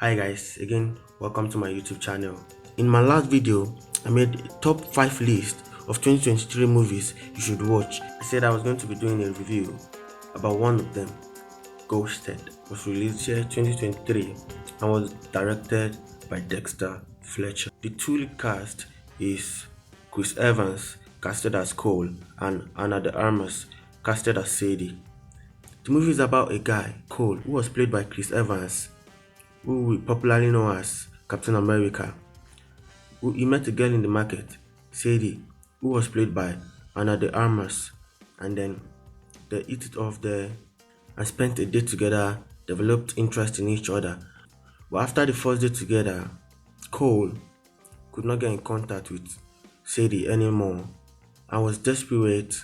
Hi guys, again welcome to my YouTube channel. In my last video, I made a top 5 list of 2023 movies you should watch. I said I was going to be doing a review about one of them. Ghosted was released here 2023 and was directed by Dexter Fletcher. The two lead cast is Chris Evans, casted as Cole, and Ana de Armas, casted as Sadie. The movie is about a guy, Cole, who was played by Chris Evans, who we popularly know as Captain America. He met a girl in the market, Sadie, who was played by Ana de Armas, and then they hit it off there and spent a day together, developed interest in each other. But after the first day together, Cole could not get in contact with Sadie anymore and was desperate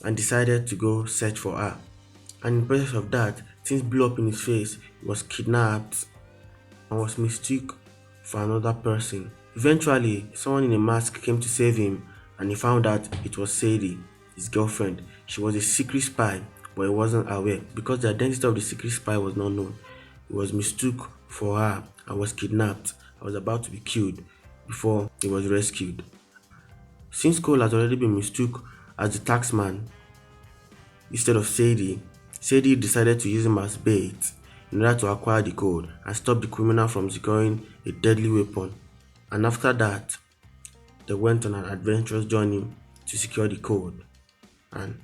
and decided to go search for her. And in the process of that, things blew up in his face. He was kidnapped and was mistook for another person. Eventually, someone in a mask came to save him and he found out it was Sadie, his girlfriend. She was a secret spy, but he wasn't aware because the identity of the secret spy was not known. He was mistook for her and was kidnapped and was about to be killed before he was rescued. Since Cole has already been mistook as the taxman instead of Sadie, Sadie decided to use him as bait in order to acquire the code and stop the criminal from securing a deadly weapon. And after that, they went on an adventurous journey to secure the code and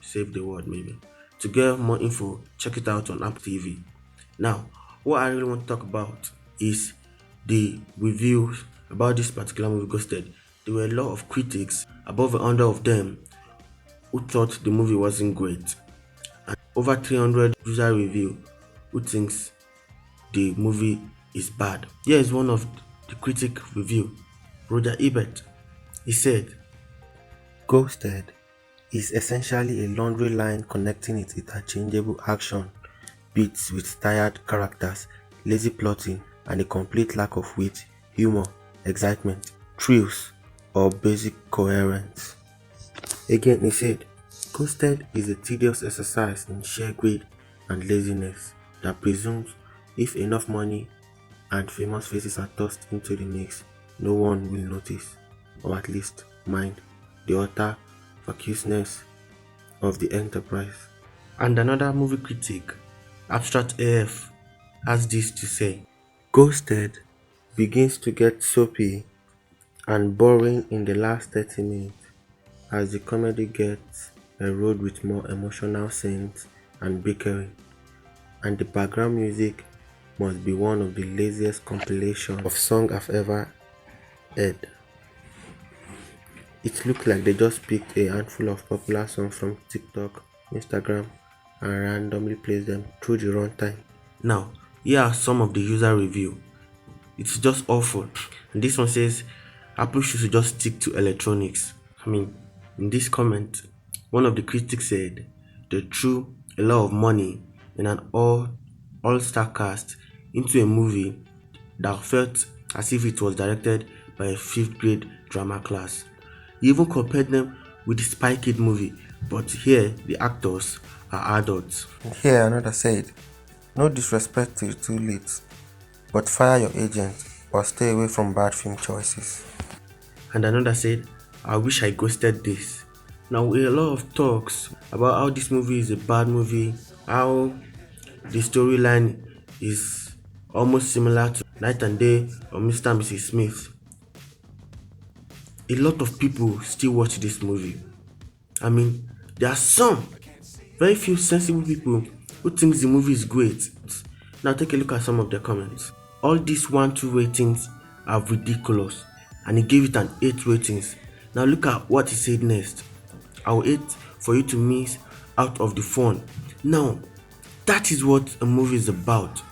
save the world maybe. To get more info, check it out on Apple TV. Now, what I really want to talk about is the reviews about this particular movie, Ghosted. There were a lot of critics, above 100 of them, who thought the movie wasn't great. And over 300 user review who thinks the movie is bad. Here is one of the critic review, Roger Ebert. He said, "Ghosted is essentially a laundry line connecting its interchangeable action beats with tired characters, lazy plotting, and a complete lack of wit, humor, excitement, thrills, or basic coherence." Again, he said, "Ghosted is a tedious exercise in sheer greed and laziness that presumes if enough money and famous faces are tossed into the mix, no one will notice, or at least mind, the utter vacuousness of the enterprise." And another movie critic, Abstract AF, has this to say, "Ghosted begins to get soapy and boring in the last 30 minutes as the comedy gets a road with more emotional scenes and bickering, and the background music must be one of the laziest compilations of songs I've ever heard. It looks like they just picked a handful of popular songs from TikTok, Instagram, and randomly placed them through the runtime." Now, here are some of the user review. It's just awful. And this one says, "Apple should just stick to electronics." In this comment, one of the critics said they threw a lot of money in an all-star cast into a movie that felt as if it was directed by a 5th grade drama class. He even compared them with the Spy Kid movie, but here the actors are adults. And here another said, "No disrespect till too late, but fire your agent or stay away from bad film choices." And another said, "I wish I ghosted this." Now, a lot of talks about how this movie is a bad movie, how the storyline is almost similar to Night and Day or Mr. and Mrs. Smith. A lot of people still watch this movie. There are some, very few sensible people who think the movie is great. Now take a look at some of the comments. All these 1-2 ratings are ridiculous, and he gave it an 8 ratings. Now look at what he said next. "I will hate for you to miss out of the fun." Now, that is what a movie is about.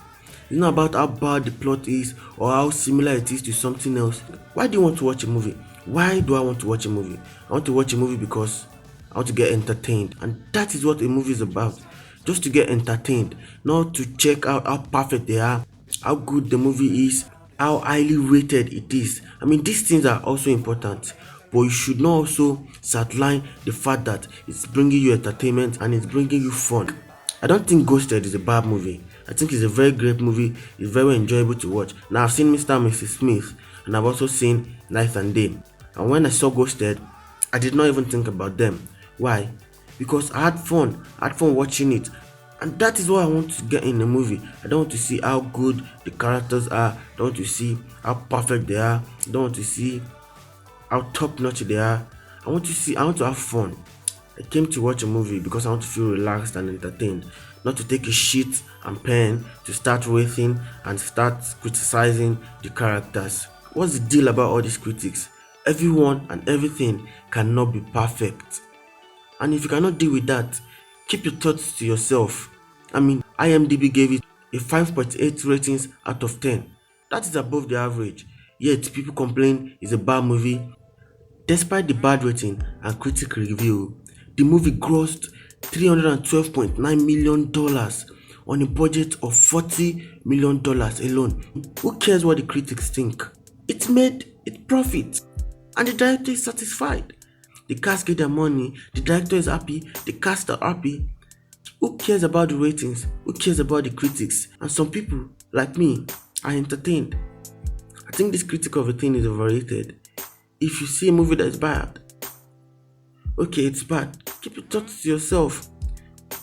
It's not about how bad the plot is or how similar it is to something else. Why do you want to watch a movie? Why do I want to watch a movie? I want to watch a movie because I want to get entertained, and that is what a movie is about. Just to get entertained, not to check out how perfect they are, how good the movie is, how highly rated it is. These things are also important, but you should not also sideline the fact that it's bringing you entertainment and it's bringing you fun. I don't think Ghosted is a bad movie. I think it's a very great movie. It's very enjoyable to watch. Now I've seen Mr. and Mrs. Smith, and I've also seen Night and Day. And when I saw Ghosted, I did not even think about them. Why? Because I had fun. I had fun watching it. And that is what I want to get in a movie. I don't want to see how good the characters are. I don't want to see how perfect they are. I don't want to see how top notch they are. I want to have fun. I came to watch a movie because I want to feel relaxed and entertained, not to take a sheet and pen to start writing and start criticizing the characters. What's the deal about all these critics? Everyone and everything cannot be perfect. And if you cannot deal with that, keep your thoughts to yourself. I mean, IMDb gave it a 5.8 ratings out of 10. That is above the average. Yet people complain it's a bad movie. Despite the bad rating and critic review, the movie grossed $312.9 million on a budget of $40 million alone. Who cares what the critics think? It made it profit, and the director is satisfied. The cast get their money, the director is happy, the cast are happy. Who cares about the ratings? Who cares about the critics? And some people, like me, are entertained. I think this critic of a thing is overrated. If you see a movie that is bad, okay, it's bad. Keep your thoughts to yourself.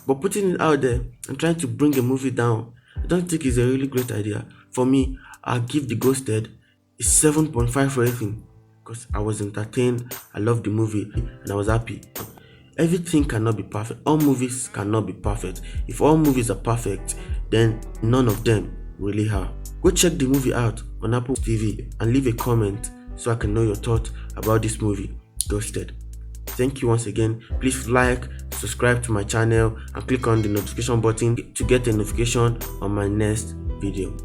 But putting it out there and trying to bring a movie down, I don't think is a really great idea. For me, I'll give The Ghosted a 7.5 rating because I was entertained, I loved the movie, and I was happy. Everything cannot be perfect. All movies cannot be perfect. If all movies are perfect, then none of them really are. Go check the movie out on Apple TV and leave a comment so I can know your thoughts about this movie, Ghosted. Thank you once again. Please like, subscribe to my channel, and click on the notification button to get a notification on my next video.